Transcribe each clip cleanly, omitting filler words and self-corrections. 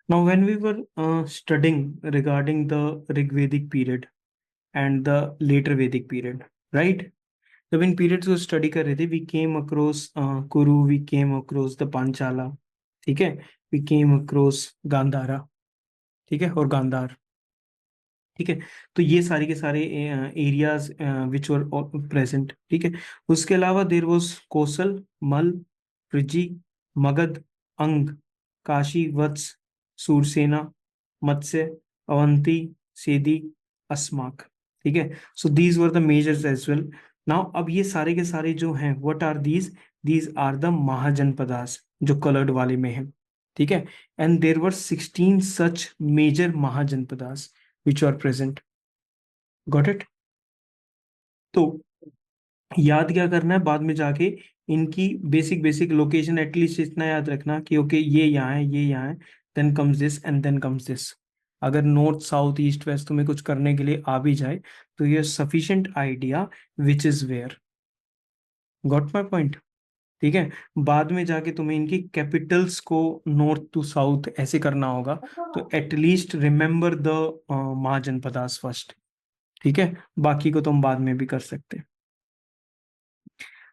Now, when we were studying regarding the Rigvedic period and the later Vedic period, right? जब इन periods को study कर रहे थे, we came across कुरु, we came across the पांचाला, ठीक है, वी केम अक्रॉस गांधारा, ठीक है, और गांधार, ठीक है। तो ये सारे के सारे एरियाज विच वर प्रेजेंट, ठीक है। उसके अलावा देर वाज कोसल, मल, पृजी, मगध, अंग, काशी, वत्स, सूरसेना, मत्स्य, अवंती, सेदी, अस्माक, ठीक है। So these were the majors as well. Now अब ये सारे के सारे जो हैं, what are these? These are the mahajanapadas, जो कलर्ड वाले में है, ठीक है। And there were 16 such major mahajanapadas which are present. Got it? तो याद क्या करना है बाद में जाके, इनकी बेसिक बेसिक लोकेशन एटलीस्ट इतना याद रखना कि ओके ये यहाँ है, ये यहाँ है, then comes this and then comes this. अगर नॉर्थ साउथ ईस्ट वेस्ट तुम्हें कुछ करने के लिए आ भी जाए तो ये sufficient idea which is where. Got my point? ठीक है। बाद में जाके तुम्हें इनकी कैपिटल्स को नॉर्थ टू साउथ ऐसे करना होगा, तो at least remember the mahajanapadas first, ठीक है। बाकी को तुम बाद में भी कर सकते हैं,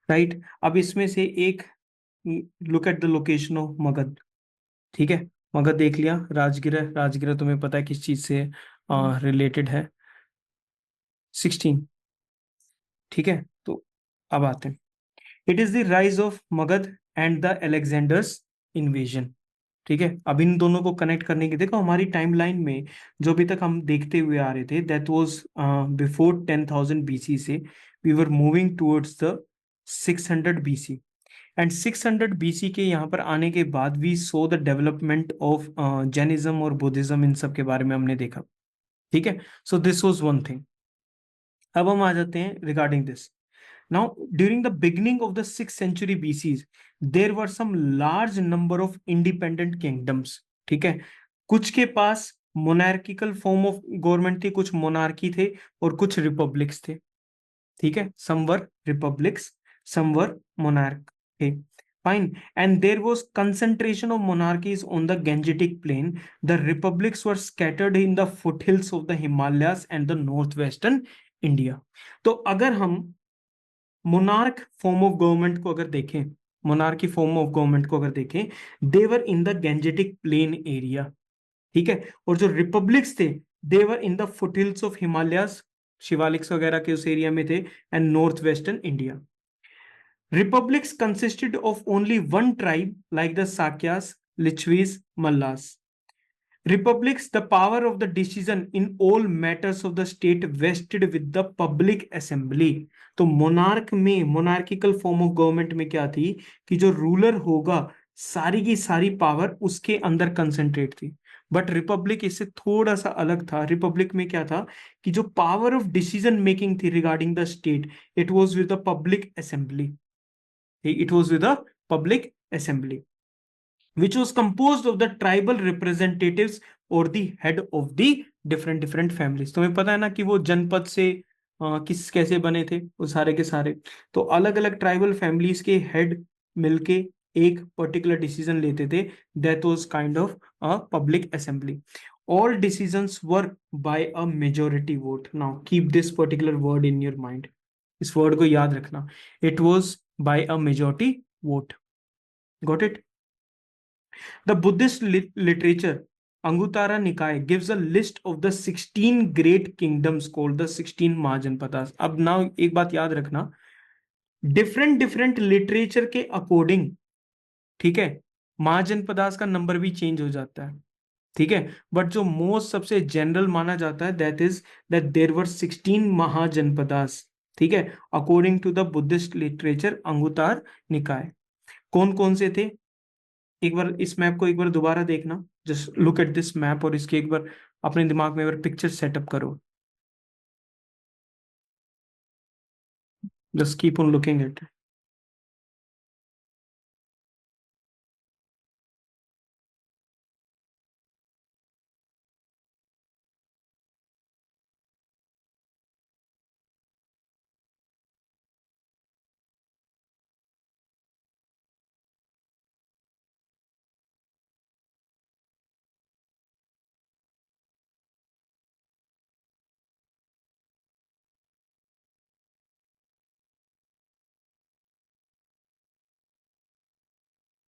राइट। अब इसमें से एक, look at the location of Magadh, ठीक है। मगध देख लिया, राजगिरह, राजगिरह तुम्हें पता है किस चीज से रिलेटेड है? 16, ठीक है। तो अब आते हैं, it is the rise of Magadh and the Alexander's invasion, ठीक है। अब इन दोनों को कनेक्ट करने की, देखो हमारी टाइमलाइन में जो अभी तक हम देखते हुए आ रहे थे, दैट वाज बिफोर 10,000 बीसी से we were moving towards the 600 BC. And 600 BC के यहाँ पर आने के बाद we saw the development of Jainism और बुद्धिज्म, इन सब के बारे में हमने देखा, ठीक है। So this was one thing. अब हम आ जाते हैं regarding this. Now, during the beginning of the 6th century BC, there were some large number of independent kingdoms, ठीक है। कुछ के पास मोनार्किकल फॉर्म ऑफ गवर्नमेंट थी, कुछ मोनार्की थे और कुछ रिपब्लिक्स थे, ठीक है। Some were republics, some were monarch थे, fine. And there was concentration of monarchies on the Gangetic plain, the republics were scattered in the foothills of the Himalayas and the north western India. तो अगर हम monarch form of government को अगर देखें, monarchy form of government को अगर देखें, they were in the Gangetic plain area, ठीक है। और जो रिपब्लिक्स थे, they were in the foothills of Himalayas, Shivaliks वगैरह के उस एरिया में थे, and north western India. Republics consisted of only one tribe like the Sakyas, Lichchhavis, Mallas. Republics, the power of the decision in all matters of the state vested with the public assembly. तो monarch में, monarchical form of government में क्या थी कि जो ruler होगा, सारी की सारी पावर उसके अंदर कंसेंट्रेट थी। बट रिपब्लिक इससे थोड़ा सा अलग था। रिपब्लिक में क्या था कि जो पावर ऑफ डिसीजन मेकिंग थी regarding the state, it was with the public assembly, it was with the public assembly, which was composed of the tribal representatives or the head of the different families। तुम्हें पता है ना कि वो जनपद से किस कैसे बने थे वो सारे के सारे। तो अलग अलग ट्राइबल फैमिलीज के हेड मिलके एक पर्टिकुलर डिसीजन लेते थे, that was kind of a public assembly. All decisions were by a majority vote. Now keep this particular word in your mind, इस वर्ड को याद रखना, it was by a majority vote. Got it? The Buddhist literature Anguttara Nikaya gives a list of the 16 great kingdoms called the 16 Mahajanpadas। अब ना एक बात याद रखना, डिफरेंट डिफरेंट लिटरेचर के अकॉर्डिंग, ठीक है, महाजनपदास का नंबर भी चेंज हो जाता है, ठीक है। बट जो मोस्ट सबसे जनरल माना जाता है, that is that there were 16 Mahajanapadas, ठीक है, according to the Buddhist literature Anguttara Nikaya. कौन कौन से थे? एक बार इस मैप को एक बार दोबारा देखना, just look at this map और इसके एक बार अपने दिमाग में एक बार पिक्चर सेटअप करो, just keep on looking at.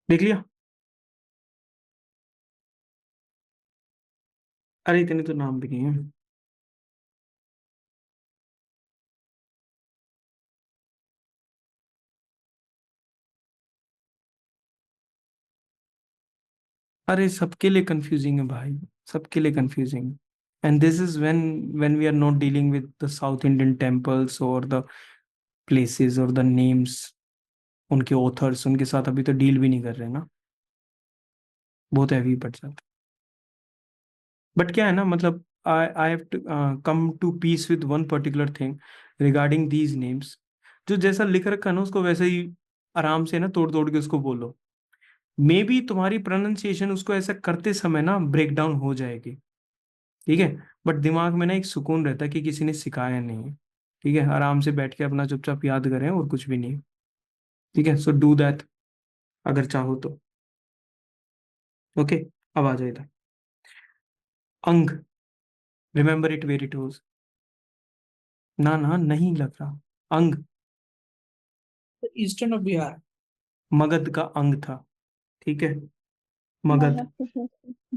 देख लिया? अरे इतने तो नाम भी नहीं है। अरे सबके लिए कंफ्यूजिंग है भाई, सबके लिए कंफ्यूजिंग है। And this is when we are not dealing with the south Indian temples और द प्लेसेस और द नेम्स, उनके ऑथर्स, उनके साथ अभी तो डील भी नहीं कर रहे ना, बहुत हैवी पड़ जाता। बट क्या है ना, मतलब I I have to come to peace with one particular thing regarding these names. जो जैसा लिख रखा है ना उसको वैसे ही आराम से ना तोड़ तोड़ के उसको बोलो। मे बी तुम्हारी प्रोनाउंसिएशन उसको ऐसा करते समय ना ब्रेक डाउन हो जाएगी, ठीक है, बट दिमाग में ना एक सुकून रहता है कि किसी ने सिखाया नहीं है। ठीक है, आराम से बैठ के अपना चुपचाप याद करें और कुछ भी नहीं। ठीक है, सो डू दैट अगर चाहो तो। ओके, अब आ जाए इधर। अंग, रिमेंबर इट वेरी टूज। ना ना नहीं लग रहा। अंग, ईस्टर्न ऑफ बिहार। मगध का अंग था। ठीक है, मगध।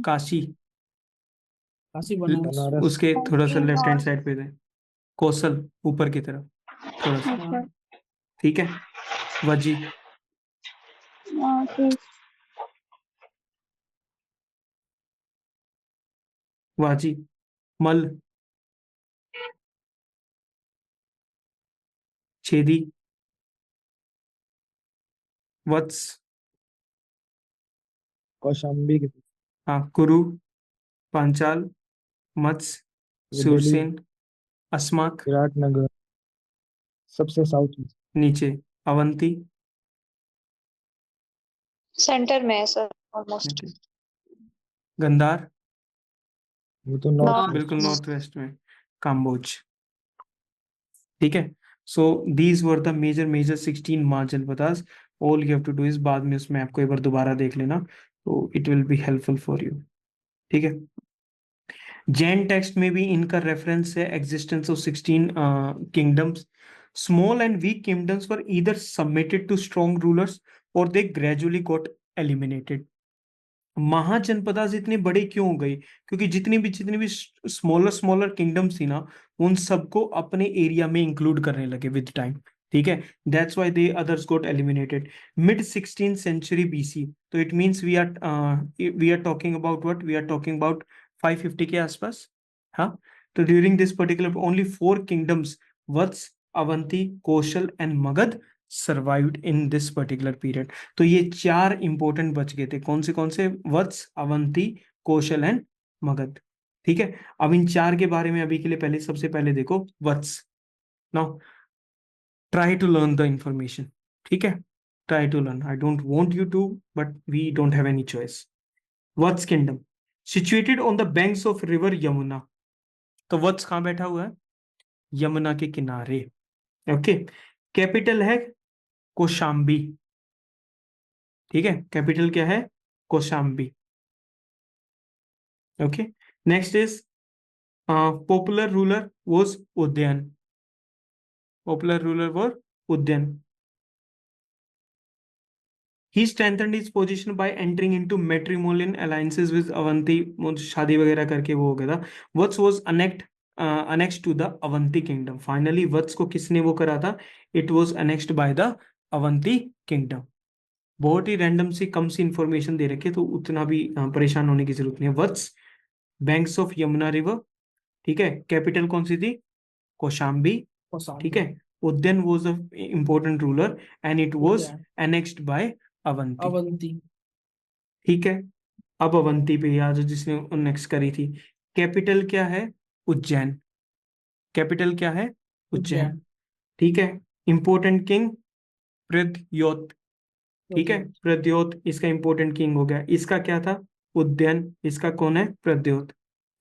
काशी, काशी बनारस। बनारस। उसके थोड़ा सा लेफ्ट हैंड साइड पे थे। कौशल, ऊपर की तरफ थोड़ा सा। हाँ। ठीक है, वजी, वाजी, मल, छेदी, वत्स, कौशाम्बी की हाँ, कुरु, पांचाल, मत्स्य, वो दिल्ली, सुरसेन, अस्माक, विराटनगर, सबसे साउथ में। नीचे, अवंती, सेंटर में है सर, ऑलमोस्ट गंधार, वो तो नॉर्थ नॉर्थ। वेस्ट। बिल्कुल नॉर्थ वेस्ट में, काम्बोज। ठीक है, so these were the major major 16 mahajanapadas. All you have to do is बाद में उस मैप को एक बार दोबारा देख लेना, तो it will be helpful for you. ठीक है, जैन टेक्स्ट में भी इनका रेफरेंस है existence of 16 kingdoms. Small and weak kingdoms were either submitted to strong rulers और they gradually got eliminated. Mahajanapadas इतने बड़े क्यों हो गए? क्योंकि जितनी भी स्मॉलर स्मॉलर किंगडम्स थी ना, उन सबको अपने एरिया में इंक्लूड करने लगे विद टाइम। ठीक है, that's why the others got eliminated. Mid 16th century BC, तो it means we are talking about what, we are talking about 550 के आसपास। हाँ, तो during this particular only 4 kingdoms, Vatsa, Avanti, Kaushal and Magadh survived in this particular period. तो ये 4 important बच गए थे, कौन से? वत्स, अवंती, कौशल एंड मगध। ठीक है, अब इन 4 के बारे में अभी के लिए पहले, सबसे पहले देखो Vatsa. Now try to learn the information. ठीक है, try to learn, I don't want you to, but we don't have any choice. Vatsa kingdom situated on the banks of river Yamuna. तो वत्स कहाँ बैठा हुआ है? यमुना के किनारे। ओके, कैपिटल है कौशाम्बी। ठीक है, कैपिटल क्या है? Kaushambi. Okay, next is popular ruler was Udayan. Popular ruler was Udayan. He strengthened his position by entering into matrimonial alliances with Avanti, शादी वगैरह करके वो हो गया था। वत्स was annexed to the Avanti kingdom. Finally वत्स को किसने वो करा था? It was annexed by the Avanti kingdom. बहुत ही रैंडम सी कम सी इंफॉर्मेशन दे रखी है, तो उतना भी परेशान होने की जरूरत नहीं है। Vatsa, banks of Yamuna river. ठीक है, कैपिटल कौन सी थी? कौशाम्बी। ठीक है, Udayan was a important ruler and it was annexed by Avanti. Avanti. ठीक है, अब अवंती पे याद हो जिसने नेक्स्ट करी थी। कैपिटल क्या है? उज्जैन। कैपिटल क्या है? उज्जैन। उज्जैन। ठीक है, इंपॉर्टेंट किंग प्रद्योत। ठीक है, प्रद्योत इसका इंपॉर्टेंट किंग हो गया। इसका क्या था? उद्यन। इसका कौन है? प्रद्योत।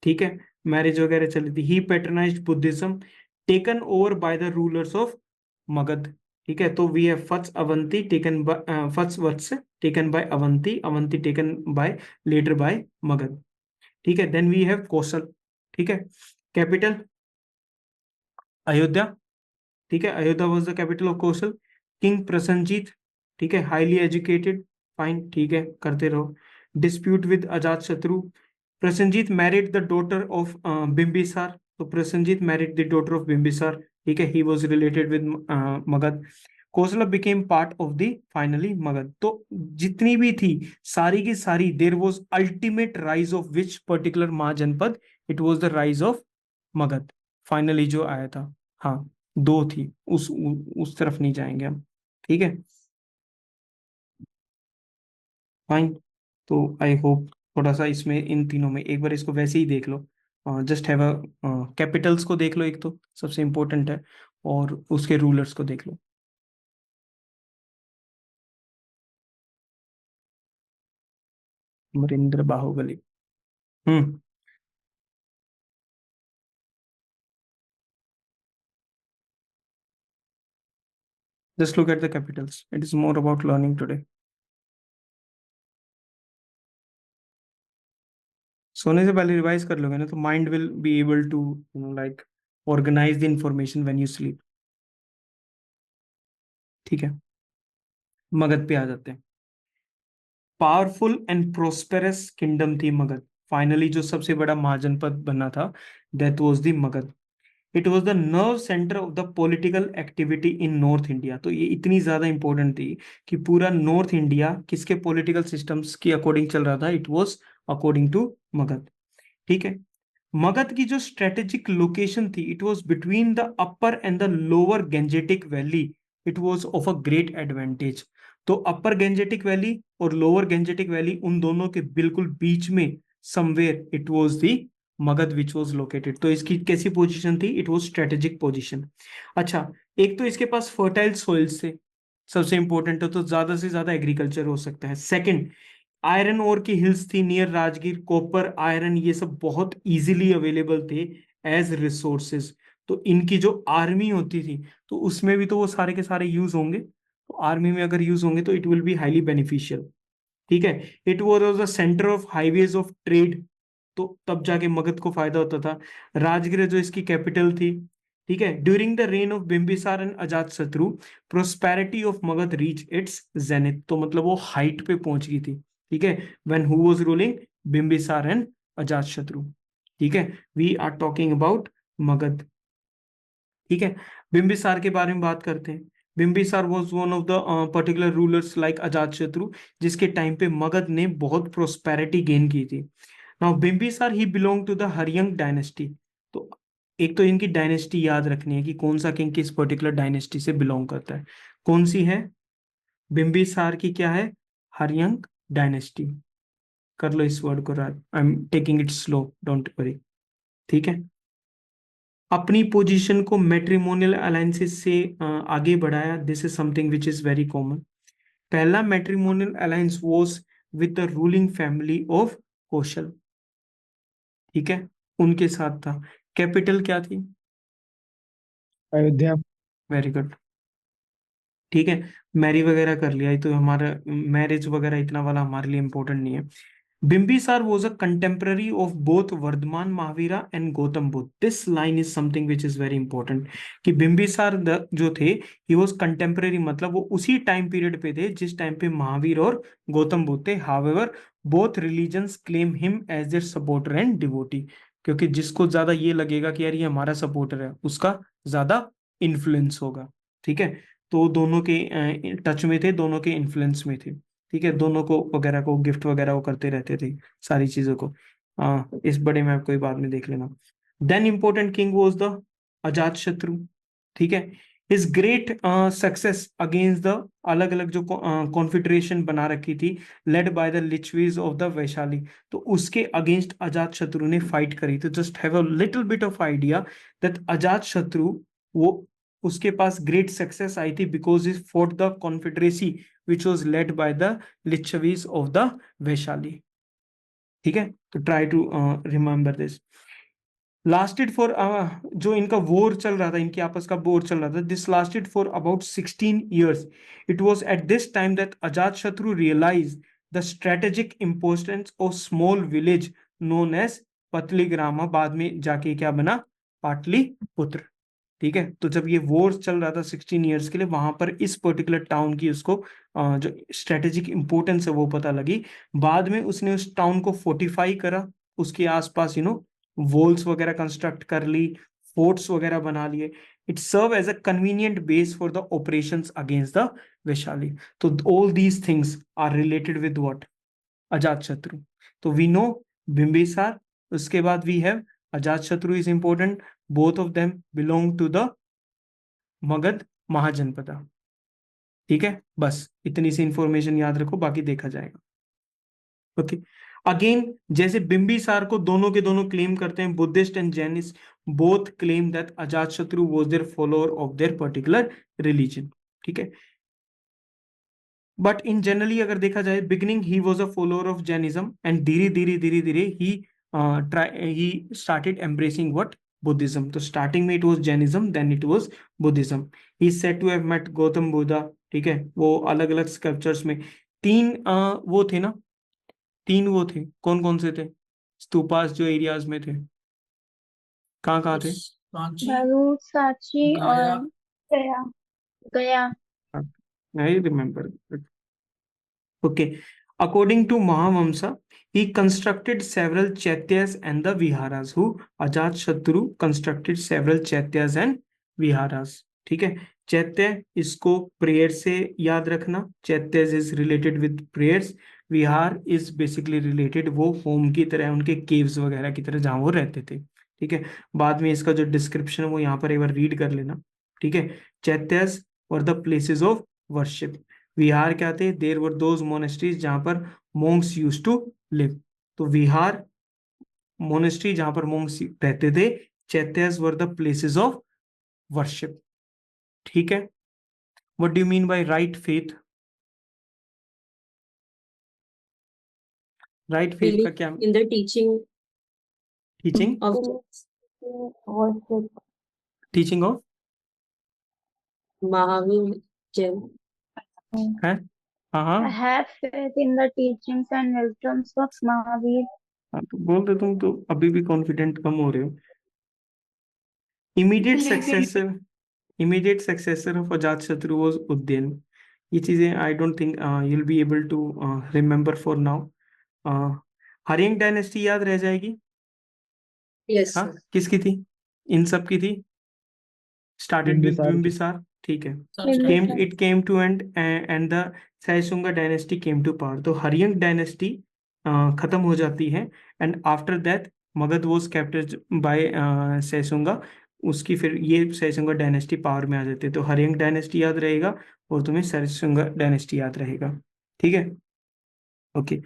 ठीक है, मैरिज वगैरह चली थी। He patronised Buddhism taken over by the rulers of Magadh. ठीक है, तो we have first Avanti taken by first Vatsa taken by Avanti, Avanti taken by later by Magadh. ठीक है, देन वी हैव कौशल। ठीक है, कैपिटल अयोध्या। ठीक है, Ayodhya was the capital of Kaushal. King Prasannajit, ठीक है, हाईली एजुकेटेड, फाइन, ठीक है, करते रहो। Dispute with Ajatashatru. Prasenjit married the daughter of Bimbisara, तो Prasenjit married the daughter of Bimbisara, ठीक है, he was related with Magadh. Kosala became part of the finally Magadh. तो जितनी भी थी सारी की सारी, there was ultimate rise of which particular Mahajanapada, it was the rise of Magadh, finally जो आया था। हाँ, दो थी, उस तरफ नहीं जाएंगे हम, ठीक है, फाइन। तो आई होप थोड़ा सा इसमें इन तीनों में एक बार इसको वैसे ही देख लो, जस्ट हैव अ कैपिटल्स को देख लो, एक तो सबसे इंपॉर्टेंट है, और उसके रूलर्स को देख लो। Amarindra Bahubali. Hmm just look at the capitals, it is more about learning today. सोने से पहले रिवाइज कर लोगे ना, तो mind will be able to like organise the information when you sleep, ठीक है। मगध पे आ जाते हैं। पावरफुल एंड प्रोस्पेरस किंगडम थी मगध, फाइनली जो सबसे बड़ा महाजनपद बना था, that was the Magadha. It was the nerve centre of the political activity in north India. तो ये इतनी ज्यादा इंपॉर्टेंट थी कि पूरा नॉर्थ इंडिया किसके पॉलिटिकल सिस्टम्स के अकॉर्डिंग चल रहा था, it was according to Magadha, ठीक है। मगध की जो स्ट्रेटेजिक लोकेशन थी, it was between the upper and the lower Gangetic valley, it was of a great advantage. तो अपर गेंजेटिक वैली और लोअर गेंजेटिक वैली, उन दोनों के बिल्कुल बीच में somewhere it was the Magadh which was located. तो इसकी कैसी पोजीशन थी, इट वॉज स्ट्रेटेजिक पोजीशन। अच्छा, एक तो इसके पास फर्टाइल सॉइल्स थे, सबसे इंपॉर्टेंट है, तो ज्यादा से ज्यादा एग्रीकल्चर हो सकता है। सेकंड, आयरन ओर की हिल्स थी नियर राजगीर, कॉपर आयरन ये सब बहुत इजीली अवेलेबल थे एज रिसोर्सेज। तो इनकी जो आर्मी होती थी, तो उसमें भी तो वो सारे के सारे यूज होंगे, तो आर्मी में अगर यूज होंगे तो it will be highly beneficial, ठीक है। It was the centre of highways of trade, तो तब जाके मगध को फायदा होता था। राजगीर जो इसकी कैपिटल थी, ठीक है। During the reign of Bimbisara and Ajatashatru, prosperity of Magadh reach its zenith, तो मतलब वो हाइट पे पहुंच गई थी, ठीक है, when who was ruling, Bimbisara and Ajatashatru, ठीक है। We are talking about Magadh, ठीक है। बिंबिसार के बारे में बात करते हैं। Bimbisara was one of the particular rulers like Ajatashatru, जिसके टाइम पे मगध ने बहुत प्रोस्पेरिटी गेन की थी। Now Bimbisara he belong to the Haryanka dynasty. तो एक तो इनकी डायनेस्टी याद रखनी है कि कौन सा किंग किस पर्टिकुलर डायनेस्टी से बिलोंग करता है। कौन सी है? बिंबिसार की क्या है? हरियंक डायनेस्टी। कर लो इस वर्ड को, I am taking it slow, don't worry, ठीक है। अपनी पोजीशन को मैट्रिमोनियल अलायंसेस से आगे बढ़ाया, this is something which is very common. पहला matrimonial alliance was with the ruling family of Kaushal, ठीक है, उनके साथ था। कैपिटल क्या थी? अयोध्या। वेरी गुड, ठीक है। मैरी वगैरह कर लिया, ये तो हमारा मैरिज वगैरह इतना वाला हमारे लिए इंपॉर्टेंट नहीं है। Bimbisara was a contemporary of both Vardhaman Mahavira and Gautam Buddha. This line is something which is very important, कि बिंबिसार जो थे, ही वॉज कंटेम्पररी, मतलब वो उसी टाइम पीरियड पे थे जिस टाइम पे महावीर और गौतम बुद्ध थे। However both religions claim him as their supporter and devotee, क्योंकि जिसको ज्यादा ये लगेगा कि यार ये हमारा सपोर्टर है, उसका ज्यादा इन्फ्लुएंस होगा, ठीक है। तो दोनों के टच में थे, दोनों के इन्फ्लुएंस में थे, ठीक है। दोनों को वगैरह को गिफ्ट वगैरह वो करते रहते थे, सारी चीजों को। इस बड़े मैप को बाद में देख लेना। Then important king was the Ajatashatru, ठीक है। इस ग्रेट सक्सेस अगेंस्ट द अलग अलग जो कॉन्फिडरेशन बना रखी थी, led by the Lichchhavis of the Vaishali, तो उसके अगेंस्ट अजात शत्रु ने फाइट करी। तो just have a little bit of idea that Ajatashatru, वो उसके पास ग्रेट सक्सेस आई थी because is fought the confederacy which was led by the Lichavis of the Vaishali, ठीक है। तो try to remember this. Lasted for जो इनका वॉर चल रहा था, इनके आपस का वॉर चल रहा था, this lasted for about 16 years। It was at this time that Ajatashatru realise the strategic importance of small village known as Pataligrama, बाद में जाके क्या बना? पाटलिपुत्र, ठीक है। तो जब ये वॉर चल रहा था 16 ईयर्स के लिए, वहां पर इस पर्टिकुलर टाउन की उसको जो स्ट्रेटेजिक इंपॉर्टेंस है वो पता लगी। बाद में उसने उस टाउन को फोर्टिफाई करा, उसके आसपास वॉल्स वगैरह कंस्ट्रक्ट कर ली, फोर्ट्स वगैरह बना लिए। It serve as a convenient base for the operations against the Vaishali. तो all these things are related with what? Ajatashatru. तो वी नो बिंबिसार, उसके बाद we have Ajatashatru is important, both of them belong to the Magadha mahajanapada. ठीक है, बस इतनी सी information याद रखो, बाकी देखा जाएगा। ओके, अगेन जैसे बिंबिसार को दोनों के दोनों क्लेम करते हैं, Buddhist and Jainist both claim that Ajatashatru was their follower of their particular religion. ठीक है, बट इन जनरली अगर देखा जाए, beginning he was a follower of Jainism and धीरे धीरे धीरे धीरे he started embracing what? Buddhism. तो स्टार्टिंग में it was Jainism, then it was Buddhism. He is said to have met Gautam Buddha. ठीक है, वो अलग अलग स्कल्पचर्स में तीन वो थे ना, तीन वो थे, कौन कौन से थे स्तूपास जो एरियाज में थे, कहाँ कहाँ थे? सांची, भरूच, सांची गया, और गया। गया। I remember. Okay. According to Mahavamsa, he constructed several chaityas and the viharas. Who? Ajatashatru constructed several chaityas and viharas. ठीक है, चैत्य इसको प्रेयर से याद रखना, चैत्य is related with prayers, Vihar is basically related वो होम की तरह, उनके केव्स वगैरह की तरह जहां वो रहते थे। ठीक है, बाद में इसका जो डिस्क्रिप्शन है वो यहाँ पर एक बार रीड कर लेना। ठीक है, चैत्यस और द प्लेसेस ऑफ वर्शिप। विहार क्या थे? देयर वर दोज मोनेस्ट्रीज जहां पर मोंक्स यूज्ड टू लिव। तो विहार मोनेस्ट्री जहां पर मोंक्स रहते थे, chaityas were the places of worship. ठीक है, what do you mean by right faith? Right faith का क्या in the teaching teaching? of Worship. Teaching of Mahavir Jain. है? हाँ हाँ Have faith in the teachings and wisdoms of Mahavir. हाँ, तो बोल दे, तुम तो अभी भी कॉन्फिडेंट कम हो रहे हो। Immediate successor, immediate successor of Ajatashatru was Udayan. ये चीजें I don't think you will be able to remember for now. Haryanka dynasty याद रह जाएगी? Yes, हाँ, sir. किसकी थी? इन सब की थी, स्टार्टेड विद बिंबिसार की। बिंबिसार। ठीक है, Sanchi, came it came to end and the Saisunga dynasty came to power। तो हरियंग डायनेस्टी खत्म हो जाती है and after that Magadh was captured by Shishunaga. उसकी फिर ये सैसुंगा डायनेस्टी पावर में आ जाती है। तो हरियंग डायनेस्टी याद रहेगा और तुम्हें सैसुंगा डायनेस्टी याद रहेगा। ठीक है, ओके।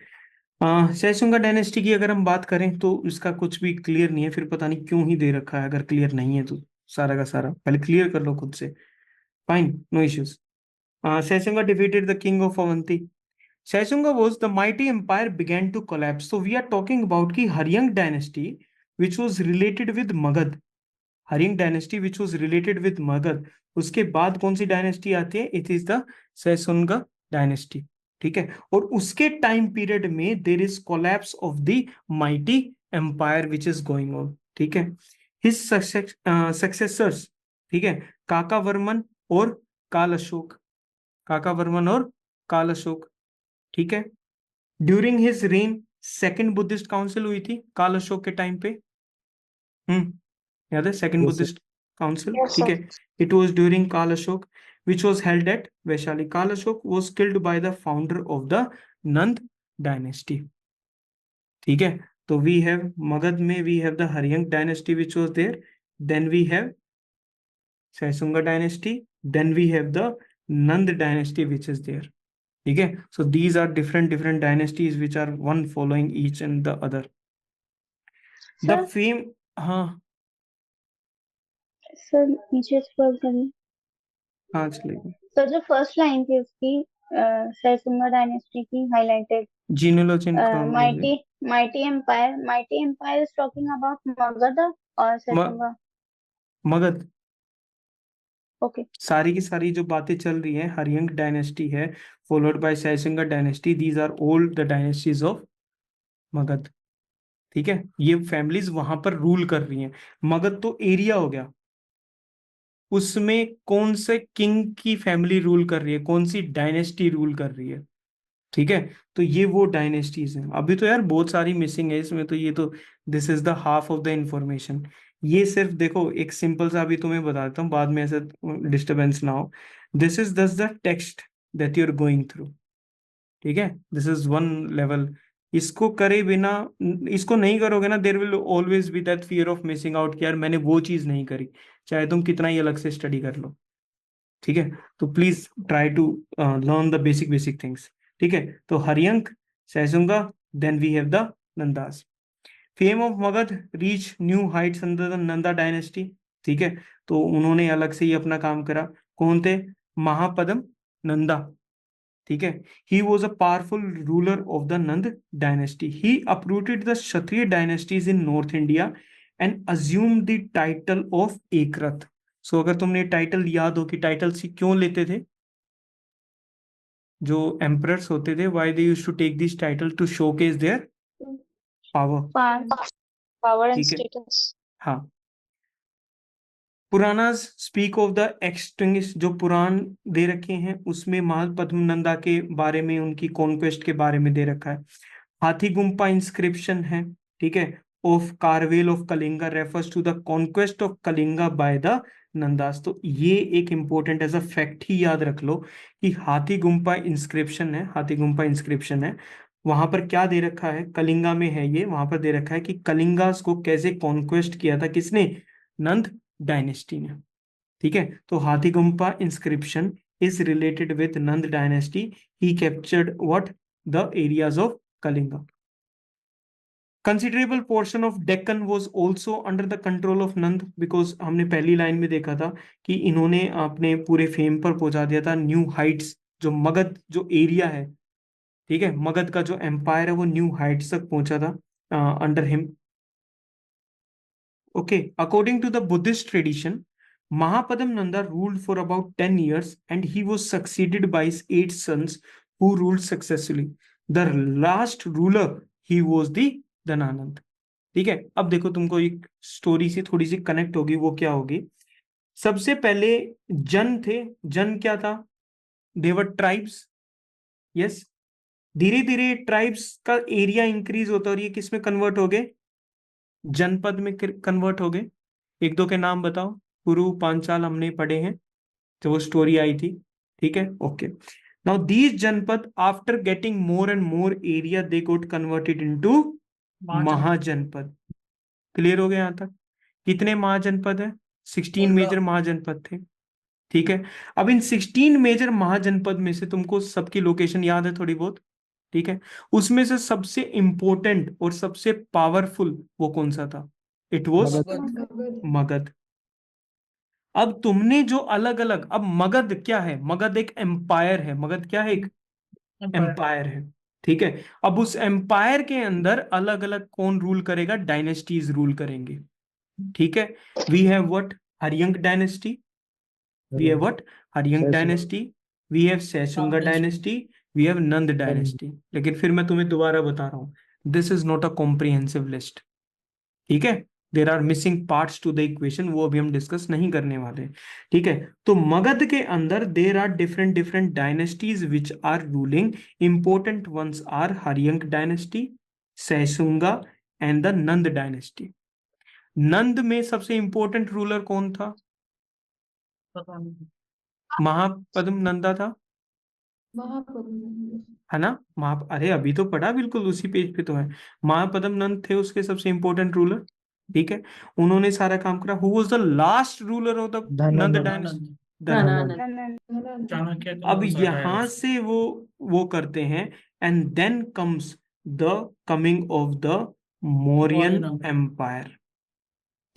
सैसुंगा डायनेस्टी की अगर हम बात करें तो इसका कुछ भी क्लियर नहीं है, फिर पता नहीं क्यों ही दे रखा है। अगर क्लियर नहीं है तो सारा का सारा पहले क्लियर कर लो खुद से। Fine, no issues. Saisunga defeated the king of Avanti. Saisunga was the mighty empire began to collapse. So we are talking about ki Haryang dynasty, which was related with Magad. Haryang dynasty, which was related with Magad. उसके बाद कौन सी dynasty आती है? It is the Shishunaga dynasty. ठीक है, और उसके time period में there is collapse of the mighty empire which is going on. ठीक है, हिज सक्सेसर्स, ठीक है, काका वर्मन और काल अशोक, काका वर्मन और काल अशोक। ठीक है, during his reign second Buddhist council हुई थी काल अशोक के टाइम पे। याद है second Yes, sir. Buddhist council? Yes, ठीक sir. है, it was during Kalashoka which was held at Vaishali. Kalashoka was killed by the founder of the Nanda dynasty. ठीक है, तो वी हैव मगध में we have the Haryanka dynasty which was there, then we have Saisunga dynasty, then we have the Nand dynasty which is there। ठीक है, so these are different dynasties which are one following each and the other। The Sir, fame, हाँ sir नीचे scroll करिए। हाँ चलेगा। Sir जो first line थी उसकी सैसुंगा डायनेस्टी की highlighted, genealogy and chronology. Mighty empire is talking about Magadha और सैसुंगा। मगध, ओके। सारी की सारी जो बातें चल रही है, हरियंग डायनेस्टी है followed by Shishunaga dynasty, these are all the dynasties of Magadh. ठीक है, ये फैमिलीज वहां पर रूल कर रही हैं। मगध तो एरिया हो गया, उसमें कौन से किंग की फैमिली रूल कर रही है, कौन सी डायनेस्टी रूल कर रही है। ठीक है, तो ये वो डायनेस्टीज हैं। अभी तो यार बहुत सारी मिसिंग है इसमें, तो ये तो this is the half of the information. ये सिर्फ देखो एक सिंपल सा अभी तुम्हें बता देता हूँ, बाद में ऐसा डिस्टरबेंस ना हो। This is thus the text that you are going through. ठीक है, दिस इज वन लेवल। इसको करे बिना, इसको नहीं करोगे ना, there will always be that fear of missing out कि यार मैंने वो चीज नहीं करी, चाहे तुम कितना ही अलग से स्टडी कर लो। ठीक है, तो please try to learn the basic basic things. ठीक है, तो Haryanka, Shishunaga, then we have the Nandas. Fame of Magadh reach new heights under the Nanda dynasty. ठीक है, तो उन्होंने अलग से ही अपना काम करा। कौन थे? महापद्म नंदा। ठीक है, he was a powerful ruler of the Nanda dynasty. He uprooted the Kshatriya dynasties in north India and assumed the title of Ekarat. So अगर तुमने टाइटल याद हो कि टाइटल्स क्यों लेते थे जो एम्परर्स होते थे, why they used to take this title to showcase their power. Power and ठीक है, status. हाँ। Puranas speak of the extinguish, जो पुराण दे रखे हैं उसमें महापद्म नंदा के बारे में, उनकी कॉन्क्वेस्ट के बारे में दे रखा है। हाथी गुम्पा इंस्क्रिप्शन है, ठीक है, of Kharavela of Kalinga refers to the conquest of Kalinga by the Nandas. तो ये एक इंपॉर्टेंट एज अ फैक्ट ही याद रख लो कि हाथी गुम्पा इंस्क्रिप्शन है, हाथी गुम्पा इंस्क्रिप्शन है। वहां पर क्या दे रखा है, कलिंगा में है ये, वहां पर दे रखा है कि कलिंगास को कैसे कॉन्क्वेस्ट किया था, किसने? नंद डायनेस्टी ने। ठीक है, तो Hathigumpha inscription is related with Nanda dynasty. He captured what? The areas of Kalinga. Considerable portion of Deccan was also under the control of Nanda, because हमने पहली लाइन में देखा था कि इन्होंने अपने पूरे फेम पर पहुंचा दिया था न्यू हाइट्स। जो मगध जो एरिया है, ठीक है, मगध का जो एम्पायर है वो न्यू हाइट्स तक पहुंचा था under him. Okay, according to the Buddhist tradition, Mahapadam Nanda ruled for about 10 years and he was succeeded by his 8 sons who ruled successfully. The last ruler, he was the Dhananand. ठीक है, अब देखो तुमको एक story से थोड़ी सी connect होगी, वो क्या होगी? सबसे पहले जन थे। जन क्या था? देवर ट्राइब्स। यस, धीरे धीरे ट्राइब्स का एरिया इंक्रीज होता है और ये किस में कन्वर्ट हो गए? जनपद में कन्वर्ट हो गए। एक दो के नाम बताओ। कुरु, पांचाल हमने पढ़े हैं, तो वो स्टोरी आई थी। ठीक है, okay. Now these janapada after getting more and more area they got converted into mahajanapada. Clear हो गया यहां तक? कितने महाजनपद है? 16 मेजर महाजनपद थे। ठीक है, अब इन 16 मेजर महाजनपद में से तुमको सबकी लोकेशन याद है थोड़ी बहुत? ठीक है, उसमें से सबसे इंपॉर्टेंट और सबसे पावरफुल वो कौन सा था? It was Magadh. अब तुमने जो अलग अलग, अब मगध क्या है? मगध एक एम्पायर है। मगध क्या है? एक एम्पायर है। ठीक है, अब उस एम्पायर के अंदर अलग अलग कौन रूल करेगा? डायनेस्टीज रूल करेंगे। ठीक है, we have what? Haryanka dynasty, we have what? Haryanka Shishunaga. Dynasty, we have Shishunaga dynasty, we have Nanda dynasty. लेकिन फिर मैं तुम्हें दोबारा बता रहा हूं, this is not a comprehensive list. ठीक है, there are missing parts to the equation, वो अभी हम डिस्कस नहीं करने वाले। ठीक है, तो मगध के अंदर there are different different dynasties which are ruling. Important ones are Haryanka dynasty, Shishunaga and the Nanda dynasty. Nanda में सबसे इंपॉर्टेंट रूलर कौन था? महापद्म नंदा था, है ना? अरे अभी तो पढ़ा, बिल्कुल उसी पेज पे तो है। महापद्म नंद थे उसके सबसे इंपॉर्टेंट रूलर। ठीक है, उन्होंने सारा काम करा। Who was the last ruler of the Nand Dhanananda. Dynasty? Dhanananda. Dhananand. Chanakya का अब बहुत सारा है यहां से वो करते हैं, and then comes the coming of the Mauryan Mauryan Empire. Empire.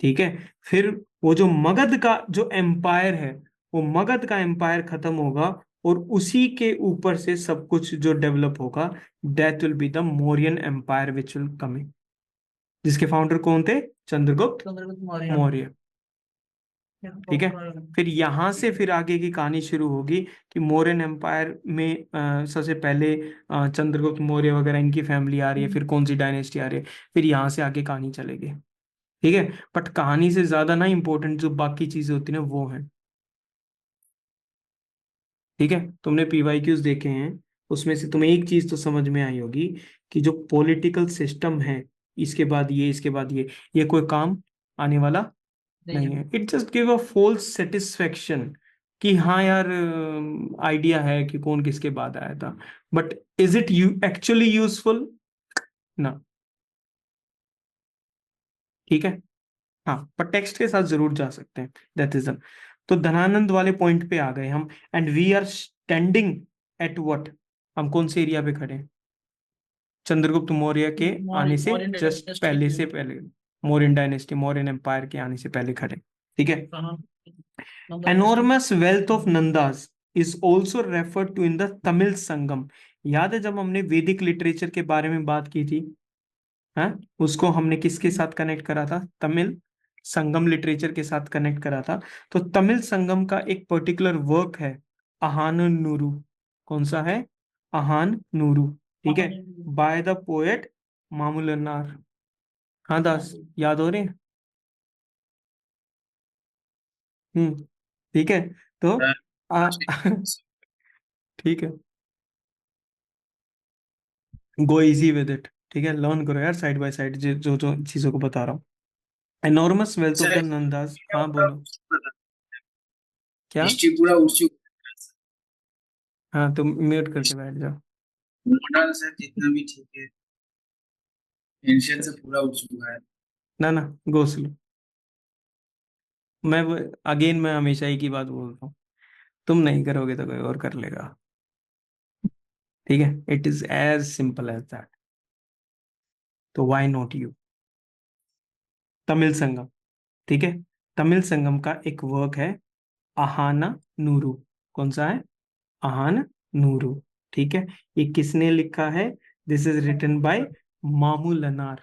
ठीक है, फिर वो जो मगध का जो एम्पायर है, वो मगध का एम्पायर खत्म होगा और उसी के ऊपर से सब कुछ जो डेवलप होगा, that will be the Mauryan empire which will coming, जिसके फाउंडर कौन थे? चंद्रगुप्त चंद्रगुप्त मौर्य मौर्य। ठीक है, फिर यहां से फिर आगे की कहानी शुरू होगी कि मौर्यन एम्पायर में सबसे पहले चंद्रगुप्त मौर्य वगैरह इनकी फैमिली आ रही है, फिर कौन सी डायनेस्टी आ रही है, फिर यहां से आगे कहानी चलेगी। ठीक है, बट कहानी से ज्यादा ना इंपॉर्टेंट जो बाकी चीजें होती हैं वो है। ठीक है, तुमने पीवाईक्यूज देखे हैं, उसमें से तुम्हें एक चीज तो समझ में आई होगी कि जो पॉलिटिकल सिस्टम है, इसके बाद ये, इसके बाद ये कोई काम आने वाला नहीं है। It just give a false satisfaction कि हाँ यार, आइडिया है कि कौन किसके बाद आया था, but is it you actually useful ना। ठीक है, हाँ, पर टेक्स्ट के साथ जरूर जा सकते हैं, दैट इज तो धनानंद वाले पॉइंट पे आ गए हम, and we are standing at what, हम कौन से एरिया पे खड़े हैं? चंद्रगुप्त मौर्य के आने से मौर्यन जस्ट डायनेस्टी पहले के। से पहले, मौर्यन डायनेस्टी, मौर्यन एम्पायर के आने से पहले खड़े। ठीक है, हाँ, enormous wealth of Nandas is also referred to in the Tamil Sangam। याद है जब हमने वैदिक लिटरेचर के बारे में बात की थी, हाँ, उसको हमने किसके साथ कनेक्ट करा था? तमिल संगम लिटरेचर के साथ कनेक्ट करा था। तो तमिल संगम का एक पर्टिकुलर वर्क है आहान नूरू। कौन सा है? आहान नूरू। ठीक है, बाय द पोएट मामूलनार। हाँ दास, याद हो रहे हैं? ठीक है, तो आ, ठीक है, गो इजी विद इट। ठीक है, लर्न करो यार साइड बाय साइड जो जो चीजों को बता रहा हूँ। Enormous wealth of the Nandas. हाँ बोलो, क्या? हिस्ट्री पूरा उड़ चुका हाँ, तुम म्यूट करके बैठ जाओ। है, मॉडर्न से जितना भी ठीक है, एंशियंट से पूरा उड़ चुका है। ना ना, गो स्लो। मैं अगेन मैं हमेशा एक ही बात बोलता हूँ, तुम नहीं करोगे तो कोई और कर लेगा। ठीक है, it is as simple as that. तो why not you? Tamil Sangam. ठीक है, तमिल संगम का एक वर्क है आहाना नूरू। कौन सा है? आहान नूरू। ठीक है, ये किसने लिखा है? दिस इज रिटन बाय मामू लनार।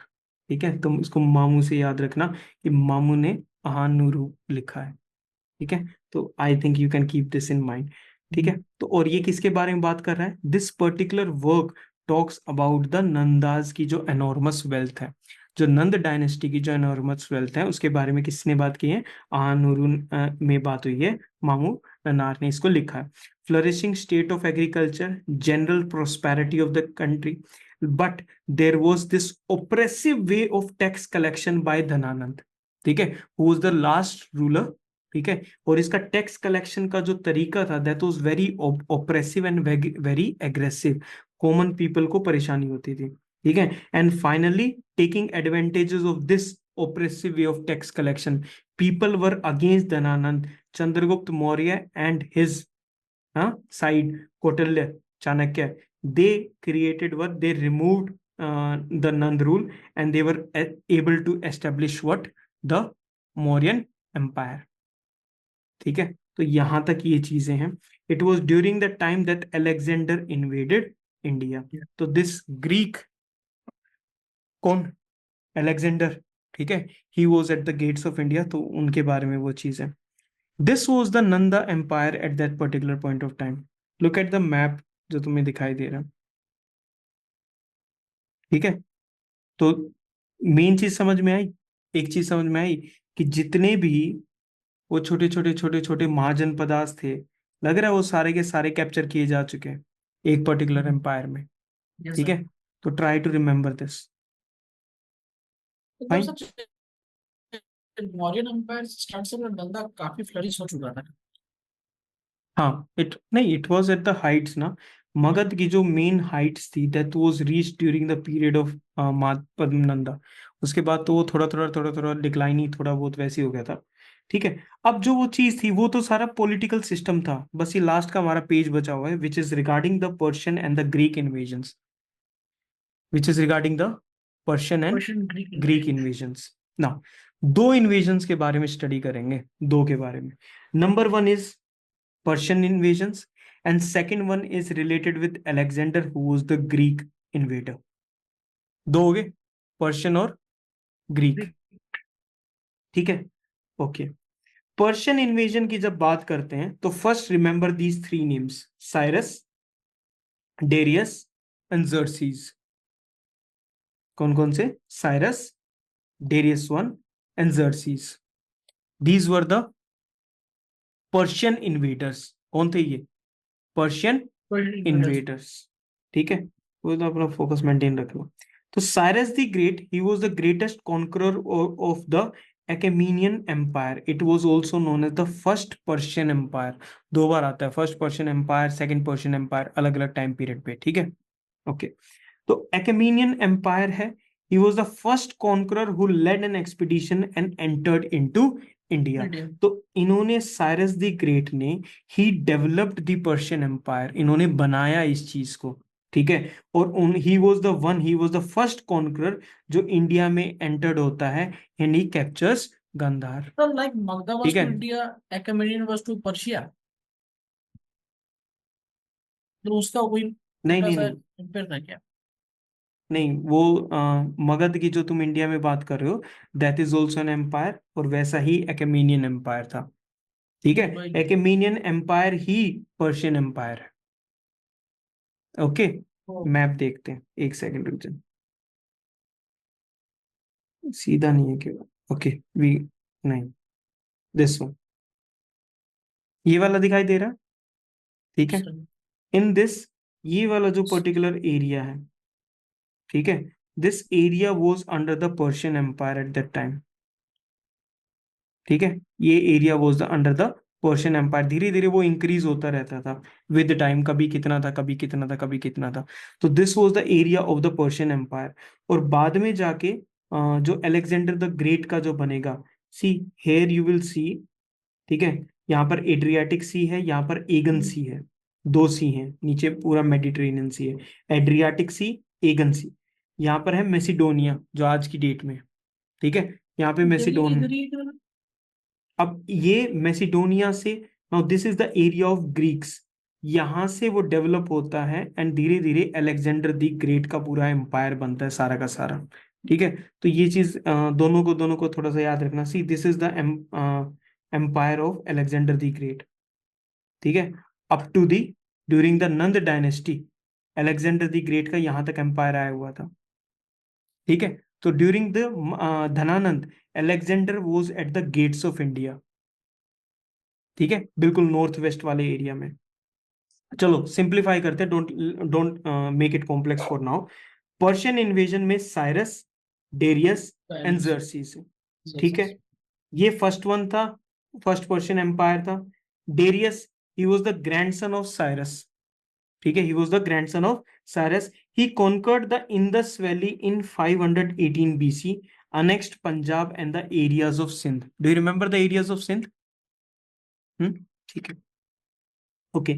ठीक है, तुम इसको मामू से याद रखना कि मामू ने आहान नूरू लिखा है। ठीक है, तो I think you can keep this in mind. ठीक है, तो और ये किसके बारे में बात कर रहा है? This particular work talks about the Nandas की जो एनॉर्मस वेल्थ है, जो नंद डायनेस्टी की जो एनॉर्मस वेल्थ है, उसके बारे में किसने बात की है? आहानूरुन में बात हुई है, मामू ननार ने इसको लिखा है। Flourishing state of agriculture, general prosperity of the country, but there was this oppressive way of tax collection bye Dhanananda. ठीक है, who was the last ruler. ठीक है, और इसका टैक्स कलेक्शन का जो तरीका था, that was very oppressive and very aggressive. Common people को परेशानी होती थी। ठीक है, and finally taking advantages of this oppressive way of tax collection, people were against Dhananand, Chandragupta Maurya and his side, Kautilya, Chanakya. They created what? They removed the Nand rule, and they were able to establish what? The Mauryan Empire। ठीक है, तो यहां तक ये चीजें हैं। It was during the time that Alexander invaded India. तो this Greek, कौन? अलेक्जेंडर। ठीक है, he was at the gates of India, तो उनके बारे में वो चीज है। This was the Nanda empire at that particular point of time. Look at the map जो तुम्हें दिखाई दे रहा है। ठीक है, तो मेन चीज समझ में आई, एक चीज समझ में आई कि जितने भी वो छोटे छोटे छोटे छोटे महाजनपदास थे, लग रहा है वो सारे के सारे कैप्चर किए जा चुके हैं एक पर्टिकुलर एम्पायर में। ठीक है, तो try to remember this. Fine. Mauryan empire start से नंदा काफी फ्लरिश हो चुका था। हाँ, इट नहीं, it was at the heights ना। मगध की जो मेन हाइट्स थी, that was reach during the period of Padmananda. उसके बाद तो वो थोड़ा थोड़ा डिक्लाइन ही थोड़ा बहुत वैसे हो गया था। ठीक है, अब जो वो चीज थी वो तो सारा पॉलिटिकल सिस्टम था। बस ये लास्ट का हमारा पेज बचा हुआ है, which is regarding the Persian and the Greek invasions, which is regarding the Persian and Greek invasions. ना, दो इन्वेजन्स के बारे में स्टडी करेंगे, दो के बारे में। Number one is Persian invasions, and second one is related with Alexander, who was the Greek invader। दो हो गए, पर्शियन और ग्रीक। ठीक है, ओके। पर्शियन इन्वेजन की जब बात करते हैं तो first remember these three names: Cyrus, Darius and jerseys. कौन कौन से? Cyrus, Darius one and jerseys. These were the Persian invaders. कौन थे ये? Persian invaders. ठीक है, वो तो अपना फोकस मेंटेन रख लो। तो Cyrus the great, he was the greatest conqueror of the Achaemenian empire. It was also known as the first Persian empire. दो बार आता है, first Persian empire, second Persian empire, अलग अलग टाइम पीरियड पे। ठीक है, ओके। तो Achaemenian एम्पायर है, he was the first conqueror who led an expedition and entered into India. तो इन्होंने, साइरस द ग्रेट ने ही डेवलप्ड द पर्शियन एम्पायर, इन्होंने बनाया इस चीज को। ठीक है, और he was the first conqueror जो इंडिया में एंटर्ड होता है and he captures Gandhara. So like Magda was ठीक to है। India, Achaemenid was to Persia. तो उसका कोई नहीं छोटा नहीं सा नहीं empire था क्या? नहीं, वो मगध की जो तुम इंडिया में बात कर रहे हो, that is also an empire, और वैसा ही Achaemenian एम्पायर था। ठीक है, भाई Achaemenian एम्पायर ही पर्शियन एम्पायर है। ओके, तो मैप देखते हैं, एक सेकंड रुक जाओ। सीधा नहीं है क्या? ओके, वी नहीं, दिस वन, ये वाला दिखाई दे रहा है। ठीक है, इन दिस, ये वाला जो पर्टिकुलर एरिया है, ठीक है, this area was under the Persian empire at that time. ठीक है, ये area was the under the Persian empire. धीरे धीरे वो इंक्रीज होता रहता था विद टाइम, कभी कितना था, कभी कितना था, कभी कितना था। तो this was the area of the Persian empire. और बाद में जाके जो अलेक्जेंडर द ग्रेट का जो बनेगा, see here you will see, ठीक है, यहाँ पर एड्रियाटिक सी है, यहाँ पर एगन सी है, दो सी हैं, नीचे पूरा मेडिटेरेनियन सी है, एड्रियाटिक सी, एगन सी। यहाँ पर है मैसिडोनिया जो आज की डेट में, ठीक है, यहाँ पे मैसिडोन। इधर ही इधर अब ये मैसिडोनिया से, now this is the area of Greeks, यहां से वो डेवलप होता है एंड धीरे धीरे अलेक्जेंडर द ग्रेट का पूरा एम्पायर बनता है सारा का सारा। ठीक है, तो ये चीज दोनों को थोड़ा सा याद रखना। See this is the empire of Alexander the great. ठीक है, up to the during the Nanda dynasty, Alexander the great का यहां तक एम्पायर आया हुआ था। ठीक है, तो during the Dhanananda, Alexander was at the gates of India. ठीक है, बिल्कुल नॉर्थ वेस्ट वाले एरिया में। चलो सिंप्लीफाई करते हैं, don't don't make it complex for now. Persian invasion में साइरस, डेरियस एंड जर्सीस। ठीक है, ये फर्स्ट वन था, फर्स्ट पर्शियन एम्पायर था। Darius, he was the grandson of Cyrus. ठीक है, he was the grandson of Cyrus. He conquered the Indus valley in 518 BC, annexed Punjab and the areas of Sindh. Do you remember the areas of Sindh? ठीक है, okay.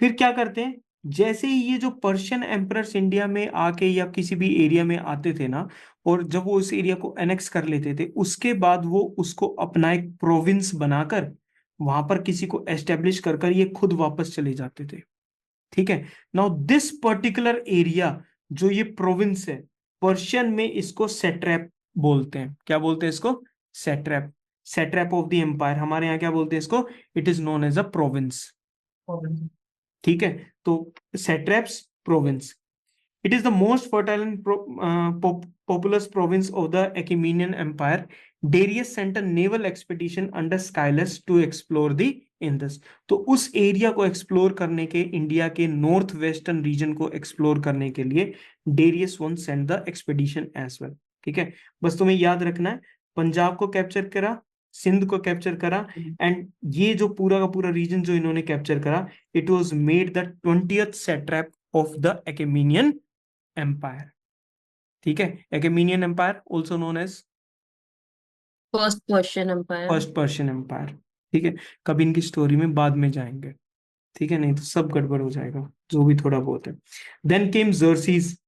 फिर क्या करते हैं, जैसे ही ये जो पर्शियन एम्परर्स इंडिया में आके या किसी भी एरिया में आते थे ना, और जब वो उस एरिया को एनेक्स कर लेते थे, उसके बाद वो उसको अपना एक प्रोविंस बनाकर वहां पर किसी को एस्टेब्लिश कर कर ये खुद वापस चले जाते थे। ठीक है, नाउ दिस पर्टिकुलर एरिया जो ये प्रोविंस है, पर्शियन में इसको सेट्रैप बोलते हैं। क्या बोलते हैं इसको? Satrap, satrap of the empire. हमारे यहाँ क्या बोलते हैं इसको? It is known as a province. ठीक है, तो satraps, province. It is the most fertile and populous province of the Achaemenian Empire. Darius sent a naval expedition under Scylla to explore the Indus. तो उस area को explore करने के, India के north western region को explore करने के लिए Darius one send the expedition as well. ठीक है, बस तुम्हें याद रखना है, पंजाब को कैप्चर करा, सिंध को कैप्चर करा, एंड ये जो पूरा का पूरा रीजन जो इन्होंने कैप्चर करा, it was made the 20th satrap of the Achaemenian empire. ठीक है, Achaemenian empire also known as first Persian empire. First Persian empire. ठीक है, कभी इनकी स्टोरी में बाद में जाएंगे। ठीक है, नहीं तो सब गड़बड़ हो जाएगा जो भी थोड़ा बहुत है। Then came Xerxes.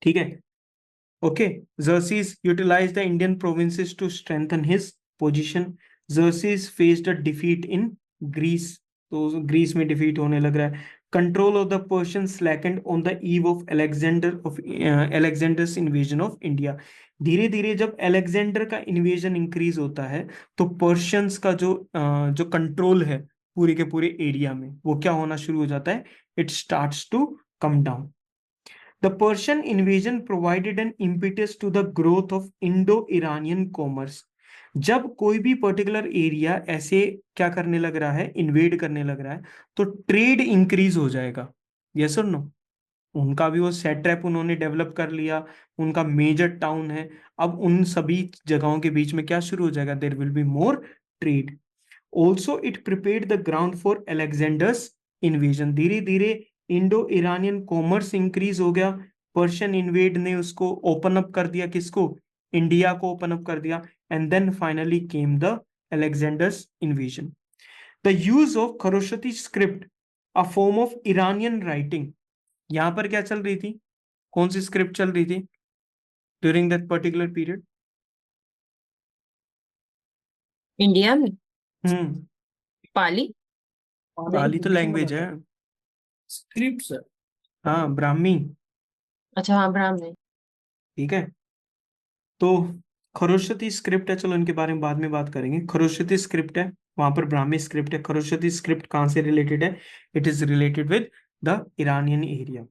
ठीक है, okay, Xerxes utilise the Indian provinces to strengthen his position. Xerxes faced a defeat in Greece, तो ग्रीस में डिफीट होने लग रहा है। Control of the Persian slackened on the eve of Alexander's invasion of India. धीरे धीरे जब Alexander का इन्वेजन इंक्रीज होता है, तो पर्शियंस का जो कंट्रोल है पूरे के पूरे एरिया में, वो क्या होना शुरू हो जाता है? It starts to come down. The Persian invasion provided an impetus to the growth of Indo-Iranian commerce. जब कोई भी पर्टिकुलर एरिया ऐसे क्या करने लग रहा है, इन्वेड करने लग रहा है, तो ट्रेड इंक्रीज हो जाएगा। यस और नो? उनका भी वो सेट्रैप उन्होंने डेवलप कर लिया, उनका मेजर टाउन है। अब उन सभी जगहों के बीच में क्या शुरू हो जाएगा, there will be more trade. Also it prepared the ground for Alexander's invasion. धीरे धीरे इंडो ईरानियन कॉमर्स इंक्रीज हो गया। पर्शियन इन्वेड ने उसको ओपन अप कर दिया, किसको, इंडिया को ओपन अप कर दिया। And then finally came the Alexander's invasion. The use of Kharosthi script, a form of Iranian writing. यहां पर क्या चल रही थी, कौन सी स्क्रिप्ट चल रही थी during that particular period? India में हम्म पाली। पाली तो लैंग्वेज है। Script sir. हाँ, ब्राह्मी। अच्छा हाँ, ब्राह्मण। ठीक है, तो खरोशती स्क्रिप्ट है, चलो इनके बारे में बाद में बात करेंगे। खरोशती स्क्रिप्ट है, वहां पर ब्राह्मी स्क्रिप्ट है। खरोशती स्क्रिप्ट कहाँ से रिलेटेड है? It is related with the Iranian area.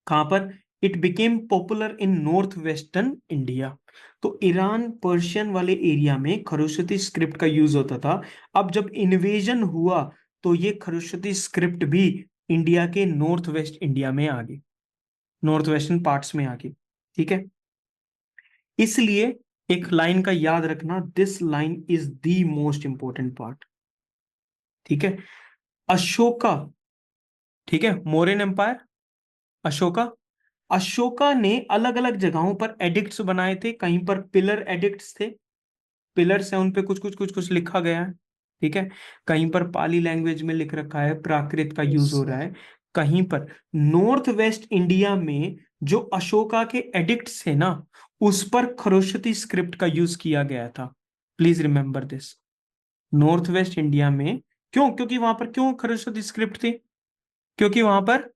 कहां पर? It became popular in north western India. तो ईरान पर्शियन वाले एरिया में खरोशती स्क्रिप्ट का यूज होता था। अब जब इन्वेजन हुआ तो ये खरोशती स्क्रिप्ट भी इंडिया के नॉर्थ वेस्ट इंडिया में आ गई, नॉर्थ वेस्टर्न पार्ट्स में आ गई। ठीक है, इसलिए एक लाइन का याद रखना, this line is the most important part. ठीक है, अशोका, ठीक है, मौर्यन एम्पायर, अशोका। अशोका ने अलग अलग जगहों पर एडिक्ट्स बनाए थे। कहीं पर पिलर एडिक्ट्स थे, पिलर्स है, उन पे कुछ कुछ लिखा गया है। ठीक है, कहीं पर पाली लैंग्वेज में लिख रखा है, प्राकृत का यूज हो रहा है। कहीं पर नॉर्थ वेस्ट इंडिया में जो अशोका के एडिक्ट्स थे ना, उस पर खरोशती स्क्रिप्ट का यूज किया गया था। Please remember this. North west India में क्यों, क्योंकि वहां पर क्यों खरोशती स्क्रिप्ट थी? क्योंकि वहां पर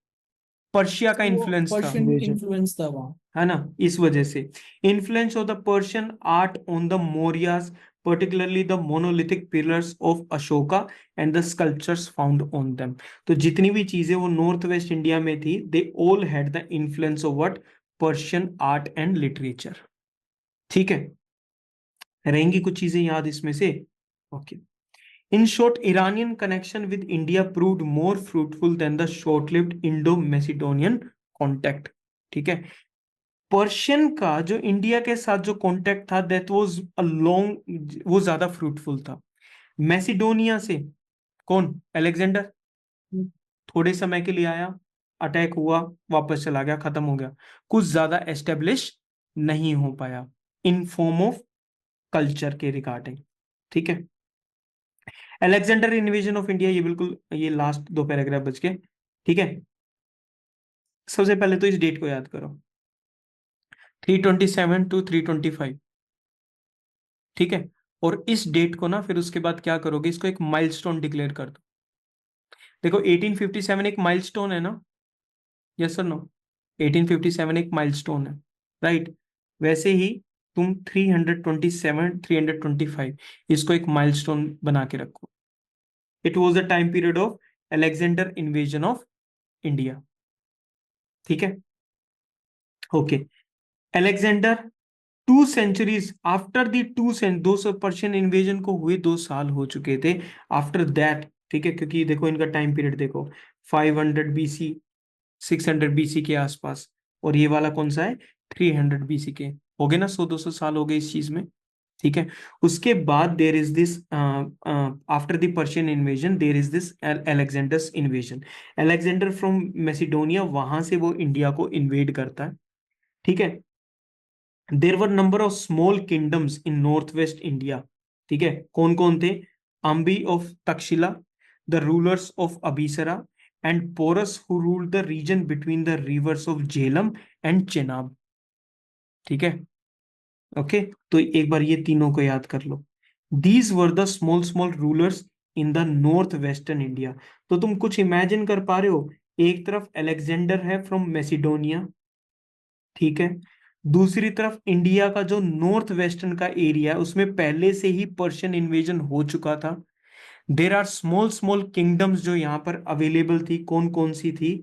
पर्शिया का इन्फ्लुएंस था, पर्शियन Invasion. इन्फ्लुएंस था वहाँ। है ना, इस वजह से। Influence of the Persian art on the Mauryas, particularly the monolithic pillars of Ashoka and the sculptures found on them। तो जितनी भी चीजें वो नॉर्थ वेस्ट इंडिया में थी, they all had the influence of what? Persian art and literature। ठीक है, रहेंगी कुछ चीजें याद इसमें से। Okay, in short Iranian connection with India proved more fruitful than the short-lived Indo-Macedonian contact। ठीक है, पर्शियन का जो इंडिया के साथ जो कांटेक्ट था, दैट वाज अ लॉन्ग, वो ज्यादा फ्रूटफुल था। मैसिडोनिया से कौन? अलेक्जेंडर। थोड़े समय के लिए आया, अटैक हुआ, वापस चला गया, खत्म हो गया। कुछ ज्यादा एस्टेब्लिश नहीं हो पाया इन फॉर्म ऑफ कल्चर के रिगार्डिंग। ठीक है, अलेक्जेंडर इन्वेजन ऑफ इंडिया, ये बिल्कुल ये लास्ट दो पैराग्राफ बच गए। ठीक है, सबसे पहले तो इस डेट को याद करो, 327 to 325। ठीक है, और इस डेट को ना फिर उसके बाद क्या करोगे, इसको एक माइलस्टोन डिक्लेयर कर दो। देखो 1857 एक माइलस्टोन है ना, यस और नो? 1857 एक माइलस्टोन है, राइट? वैसे ही तुम 327 325 इसको एक माइलस्टोन बना के रखो। It was the time period of Alexander invasion of India. ठीक है, okay. Alexander 2 centuries after the दो सौ पर्शियन इन्वेजन को हुए 2 साल हो चुके थे आफ्टर दैट। ठीक है, क्योंकि देखो इनका टाइम पीरियड देखो, 500 बीसी, 600 बीसी के आसपास, और ये वाला कौन सा है, 300 बीसी के। हो गए ना, 100-200 साल हो गए इस चीज में। ठीक है, उसके बाद there is this, after the Persian invasion there is this Alexander's invasion. Alexander from Macedonia, वहां से वो इंडिया को इन्वेड करता है। ठीक है, there were number of small kingdoms in north west India. ठीक है, कौन कौन थे? Ambhi of Taxila, the rulers of Abhisara, and Porus who ruled the region between the rivers of Jhelum and Chenab. ठीक है, ओके, तो एक बार ये तीनों को याद कर लो। These were the small small rulers in the north western India. तो तुम कुछ इमेजिन कर पा रहे हो, एक तरफ अलेक्जेंडर है फ्रॉम मैसिडोनिया, ठीक है, दूसरी तरफ इंडिया का जो नॉर्थ वेस्टर्न का एरिया है उसमें पहले से ही पर्शियन इन्वेजन हो चुका था। There are small small kingdoms जो यहाँ पर अवेलेबल थी, कौन कौन सी थी?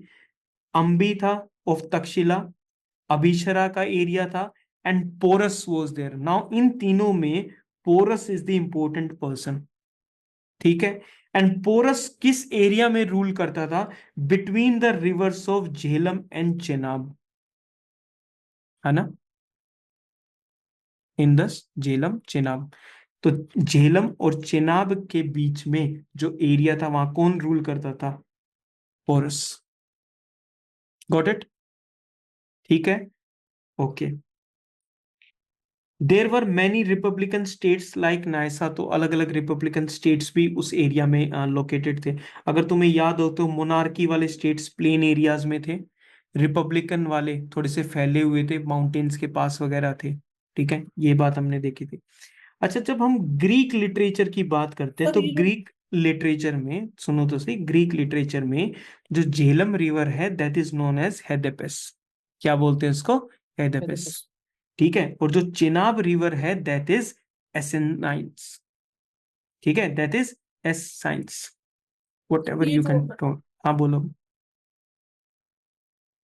अम्बी था ऑफ तक्षशिला, अभिशरा का एरिया था, and Porus was there. Now इन तीनों में Porus is the important person, ठीक है। एंड पोरस किस एरिया में रूल करता था? Between the rivers of Jhelum and Chenab, है ना, इंदस, झेलम, चेनाब। तो झेलम और चेनाब के बीच में जो एरिया था वहां कौन रूल करता था? पोरस। Got it? ठीक है, okay. There were many Republican states like Naisa, तो अलग अलग रिपब्लिकन स्टेट्स भी उस एरिया में लोकेटेड थे। अगर तुम्हें याद हो तो मोनार्की वाले स्टेट्स प्लेन एरियाज में थे, रिपब्लिकन वाले थोड़े से फैले हुए थे, माउंटेन्स के पास वगैरह थे, ठीक है, ये बात हमने देखी थी। अच्छा, जब हम ग्रीक लिटरेचर की बात करते हैं सर तो ये जो ग्रीक लिटरेचर में, सुनो तो सही, ग्रीक लिटरेचर में जो झेलम रिवर है दैट इज नोन एज हेडेपस। क्या बोलते हैं उसको? हेडेपस, Oedipus, ठीक है। और जो चेनाब रिवर है दैट इज एसेनाइट्स, ठीक है, दैट इज एसाइंस, वट एवर ये यू जो कैन। हाँ बोलो।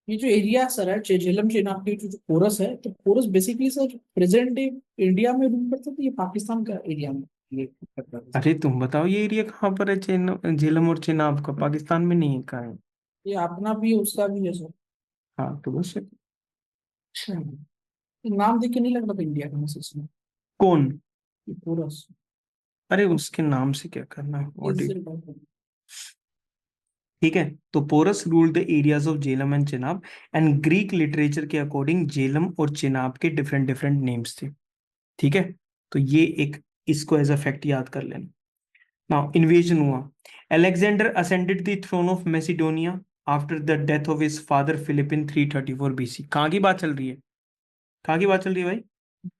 ये जो एरिया सर है झेलम चेनाब के जो पोरस है, तो Porus basically sir present day India में रूल करता था, ये पाकिस्तान का एरिया में ये करता था सर? अरे तुम बताओ ये एरिया कहाँ पर है? झेलम और चेनाब का पाकिस्तान में नहीं है, कहाँ है? ये अपना भी है उसका भी है सर। हाँ तो बस। अच्छा, ये नाम देख के नहीं लग रहा था इंडिया का मैसेज में, कौन? ये पोरस। अरे उसके नाम से क्या करना है, ये What do you- सिर्फ बात है। ठीक है। तो Porus ruled the areas of Jhelum and Chenab, and Greek literature के अकॉर्डिंग झेलम और चेनाब के डिफरेंट डिफरेंट नेम्स थे, ठीक है। तो ये एक, इसको एज अ फैक्ट याद कर लेना। नाउ इन्वेजन हुआ। Alexander ascended the throne of Macedonia after the death of his father Philip in 334 BC. कहाँ की बात चल रही है? कहाँ की बात चल रही है भाई?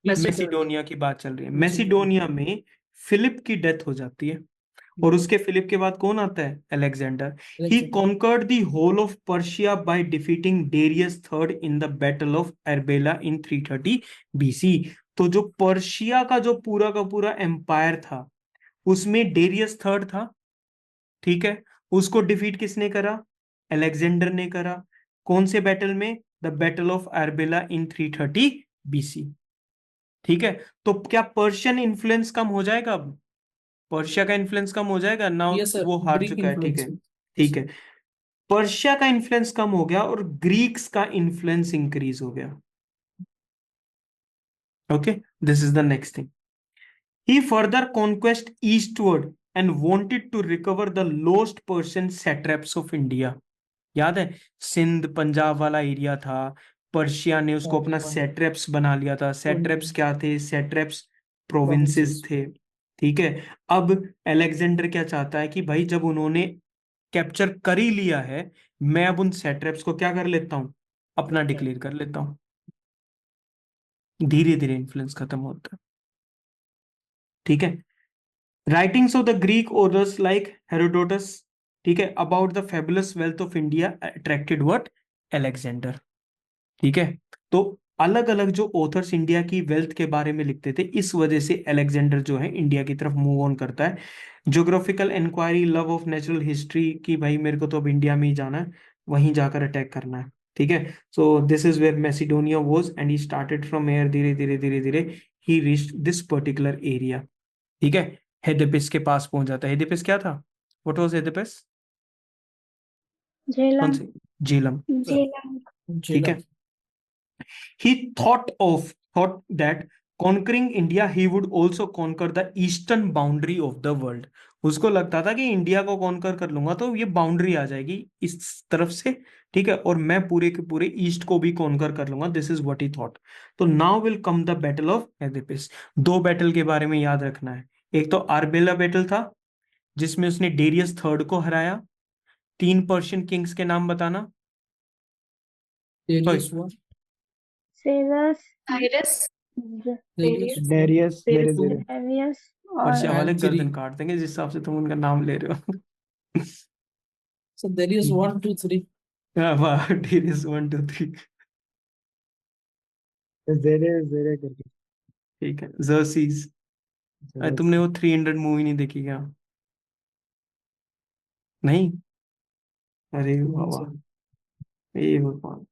मैसेडोनिया। मैसिडोनिया की बात चल रही है। मैसिडोनिया। मैसिडोनिया में फिलिप की डेथ हो जाती है, और उसके फिलिप के बाद कौन आता है? Alexander. He Alexander. Conquered the whole of Persia by defeating Darius third in the battle of Arbela in 330 BC. तो जो पर्शिया का पूरा एम्पायर था, उसमें डेरियस थर्ड था, ठीक है। उसको डिफीट किसने करा? अलेक्जेंडर ने करा। कौन से बैटल में? The battle of Arbela in 330 BC, ठीक है। तो क्या पर्शियन इन्फ्लुएंस कम हो जाएगा अब? पर्शिया का इन्फ्लुएंस कम हो जाएगा ना, ये सर वो हार ग्रीक चुका है, ठीक इन्फ्लुएंस है। में। ठीक है, पर्शिया का इन्फ्लुएंस कम हो गया और ग्रीक्स का इन्फ्लुएंस इंक्रीज हो गया। Okay, this is the next thing. He further conquest eastward and wanted to recover the lost Persian satraps of India. याद है, सिंध पंजाब वाला एरिया था, पर्शिया ने उसको अपना सैट्रैप्स बना लिया था। सैट्रैप्स क्या थे? सैट्रैप्स प्रोविंसेस प्रोविंसेस। थे, ठीक है। अब अलेक्जेंडर क्या चाहता है कि भाई जब उन्होंने कैप्चर कर ही लिया है, मैं अब उन सैट्रैप्स को क्या कर लेता हूं? अपना डिक्लेयर कर लेता हूं। धीरे धीरे इन्फ्लुएंस खत्म होता है, ठीक है। Writings of the Greek authors like Herodotus, ठीक है, about the fabulous wealth of India attracted what? Alexander, ठीक है। तो अलग अलग जो ऑथर्स इंडिया की वेल्थ के बारे में लिखते थे, इस वजह से अलेक्जेंडर जो है इंडिया की तरफ मूव ऑन करता है। Geographical inquiry, love of natural history की भाई मेरे को तो अब इंडिया में ही जाना है, वहीं जाकर अटैक करना है, ठीक है। So this is where Macedonia was, and he started from here, धीरे धीरे धीरे धीरे he reached this particular area, ठीक है। हेदेपिस के पास पहुंच जाता है। हेदेपिस क्या था? What was Hydaspes? कौन झेलम। से? झेलम, झेलम। ठीक है। Jhelum. He thought that conquering India, he would also conquer the eastern boundary of the world. उसको लगता था कि इंडिया को कॉन्कर कर लूंगा तो ये बाउंड्री आ जाएगी इस तरफ से, ठीक है, और मैं पूरे के पूरे ईस्ट को भी कॉन्कर कर लूंगा। This is what he thought. तो now will come the battle of Hydaspes. दो बैटल के बारे में याद रखना है। एक तो आर्बेला बैटल था, जिसमें उसने डेरियस थर्ड को हराया। तीन पर्शियन किंग्स के नाम बताना। डेरियस हुआ। सेलस। साइरस। डेरियस। डेरियस, धीरे धीरे। डेरियस पर्शिया और वाले एंड गर्दन काट देंगे जिस हिसाब से तुम उनका नाम ले रहे हो। so there is 1 2 3। वाह, डेरियस 1 2 3, धीरे धीरे करके। ठीक है। जर्सीज। अरे जरा तुमने सी। वो 300 मूवी नहीं देखी क्या? नहीं? अरे बाबा, ये भगवान।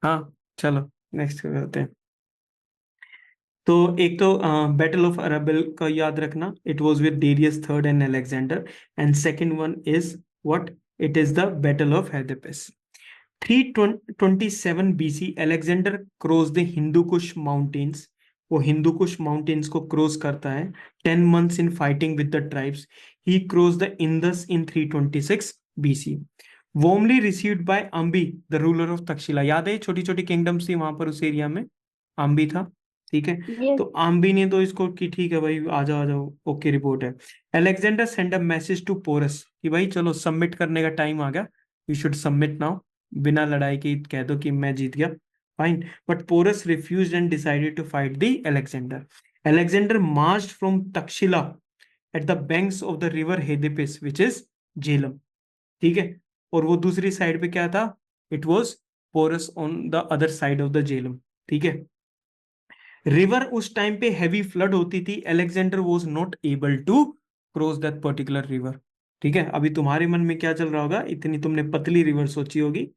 हाँ, चलो नेक्स्ट करते हैं। तो एक तो बैटल ऑफ अरेबिल का याद रखना, it was with Darius third and Alexander, and second one is what, it is the battle of Hydaspes. 327 BC Alexander cross the Hindu Kush mountains, वो हिंदू कुश माउंटेन्स को क्रॉस करता है। 10 months in fighting with the tribes, he cross the Indus in 326 BC। Warmly received by Ambhi the ruler of Taxila, याद है छोटी छोटी kingdoms थी वहां पर उस एरिया में, अम्बी था, ठीक है। Yes. तो अम्बी ने तो इसको कि ठीक है भाई आ जाओ, ओके रिपोर्ट है। Alexander send a message to Porus कि भाई चलो सबमिट करने का टाइम आ गया, यू शुड सबमिट नाउ, बिना लड़ाई के कह दो कि मैं जीत गया, fine. But Porus refused and decided to fight the Alexander. Alexander marched from Taxila at the banks of the river Hydaspes which is Jhelum, ठीक है। और वो दूसरी साइड पे क्या था, it was Porus on the other side of the Jhelum, ठीक है। रिवर उस टाइम पे हैवी फ्लड होती थी, Alexander was not able to cross that particular river, ठीक है। अभी तुम्हारे मन में क्या चल रहा होगा, इतनी तुमने पतली रिवर सोची होगी,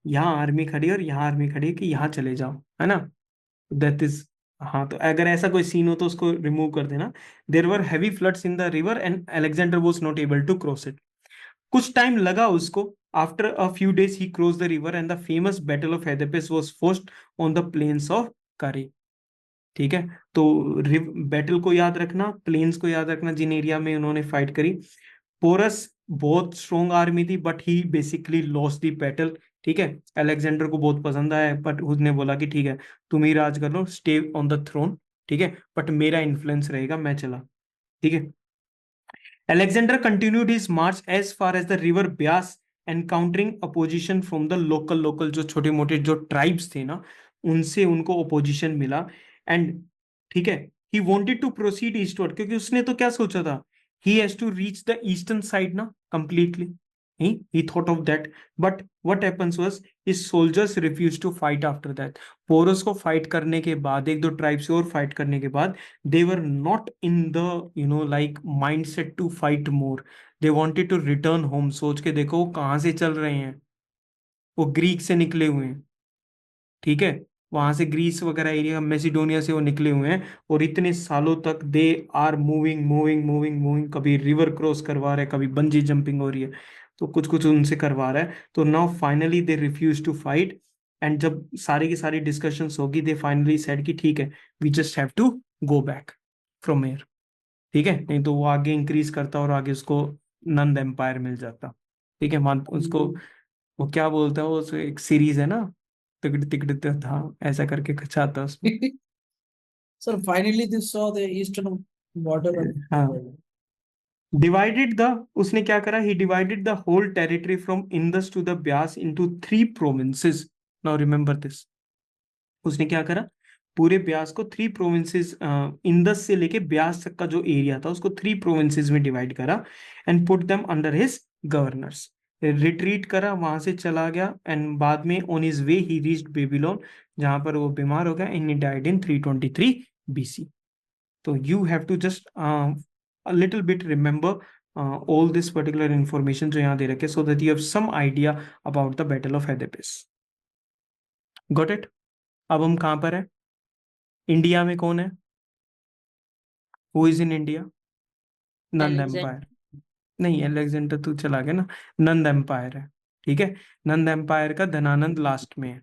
यहाँ आर्मी खड़ी और यहाँ आर्मी खड़ी है कि यहाँ चले जाओ, है ना, दैट इज, हाँ। तो अगर ऐसा कोई सीन हो तो उसको रिमूव कर देना। There were heavy floods in the river and Alexander was not able to cross it. कुछ टाइम लगा उसको, after a few days he cross the river and the famous battle of Hydaspes was forced on the plains of Karri, ठीक है। तो battle को याद रखना, planes को याद रखना जिन एरिया में उन्होंने फाइट करी। पोरस बहुत स्ट्रॉन्ग आर्मी थी but he basically lost the battle, ठीक है। अलेक्जेंडर को बहुत पसंद आया बट उसने बोला कि ठीक है तुम ही राज कर लो, स्टे ऑन द थ्रोन, ठीक है, बट मेरा इन्फ्लुएंस रहेगा, मैं चला, ठीक है। Alexander continued his march as far as the river Beas, encountering opposition from the local जो छोटे मोटे जो ट्राइब्स थे ना, उनसे उनको ओपोजिशन मिला। एंड ठीक है, he wanted to proceed eastward, क्योंकि उसने तो क्या सोचा था, he has to reach the eastern side ना completely, he thought of that, but what happens was his soldiers refused to fight after that। Porus को फाइट करने के बाद, एक दो ट्राइब से और फाइट करने के बाद, they were not in the like mindset to fight more, they wanted to return home। सोच के देखो वो कहाँ से चल रहे हैं, वो ग्रीक से निकले हुए हैं, ठीक है, वहां से ग्रीस वगैरह एरिया मैसिडोनिया से वो निकले हुए हैं, और इतने सालों तक they are moving moving moving moving, कभी रिवर क्रॉस करवा रहे हैं, कभी बंजी जंपिंग हो रही है, तो कुछ कुछ उनसे करवा रहा है। तो now finally they refuse to fight, and जब सारी की सारी डिस्कशंस होगी, दे फाइनली सेड कि ठीक है we just have to go back from here, ठीक है, नहीं तो वो आगे इंक्रीज करता और आगे उसको नंद एम्पायर मिल जाता, ठीक है। मान उसको वो क्या बोलता है, वो एक सीरीज है ना, तिकड़ तिकड़ था, ऐसा करके कुछ आता है उसमें। Sir, finally they saw the eastern border of हाँ, India. डिवाइडेड द, उसने क्या करा, he divided the whole territory from Indus to the Beas into 3 provinces. Now remember this, उसने क्या करा, पूरे ब्यास को 3 प्रोविंसेस, इंडस से लेके ब्यास तक का जो एरिया था उसको 3 प्रोविंसेस में डिवाइड करा, and put them under his governors. Retreat करा, वहां से चला गया, एंड बाद में on his way he reached Babylon, जहां पर वो बीमार हो गया, and he died in 323 BC। तो you have to just a little bit remember all this particular information जो यहाँ दे रखे, so that you have some idea about the battle of Edipus। Got it? अब हम कहाँ पर है, इंडिया में कौन है, who is in India, Nanda empire, नहीं अलेक्जेंडर तो चला गया ना, नंद एम्पायर है, ठीक है। नंद एम्पायर का धनानंद लास्ट में है,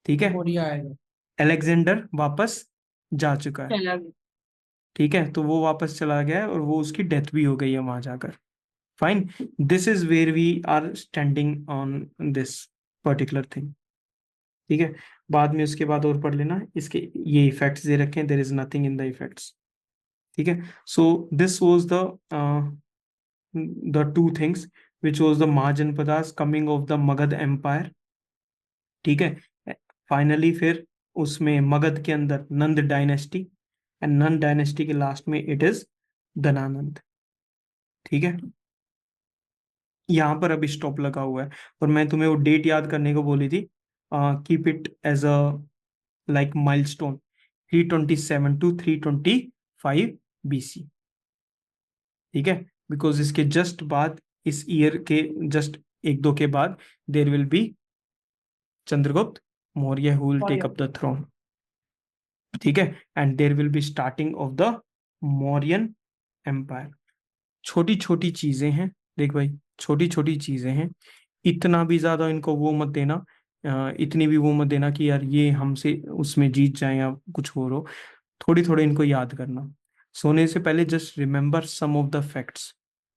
ठीक है। Korea आएगा। अलेक्जेंडर वापस जा चुका है, ठीक है, तो वो वापस चला गया है और वो उसकी डेथ भी हो गई है वहां जाकर, fine. This is where we are standing on this particular thing, ठीक है। बाद में उसके बाद और पढ़ लेना, इसके ये इफेक्ट्स दे रखे हैं, there is nothing in the effects, ठीक है। So this was the 2 things which was the mahajanapadas coming of the Magadha empire, ठीक है। फाइनली फिर उसमें मगध के अंदर Nanda dynasty, and Nanda dynasty के लास्ट में इट इज धनानंद, ठीक है। यहाँ पर अभी स्टॉप लगा हुआ है, और मैं तुम्हें वो डेट याद करने को बोली थी, keep it as a like milestone, 327 to 325 BC, ठीक है। बिकॉज इसके जस्ट बाद, इस ईयर के जस्ट 1-2 के बाद, there will be Chandragupta Maurya who will take up the throne. ठीक है, and there will be starting of the Mauryan empire. छोटी छोटी चीजें हैं, देख भाई, छोटी छोटी चीजें हैं, इतना भी ज्यादा इनको वो मत देना, इतनी भी वो मत देना कि यार ये हमसे उसमें जीत जाए या कुछ हो। थोड़ी थोड़ी इनको याद करना। सोने से पहले just remember some of the facts,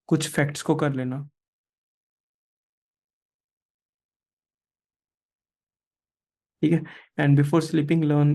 कुछ फैक्ट्स को कर लेना। ठीक है, एंड बिफोर स्लीपिंग लर्न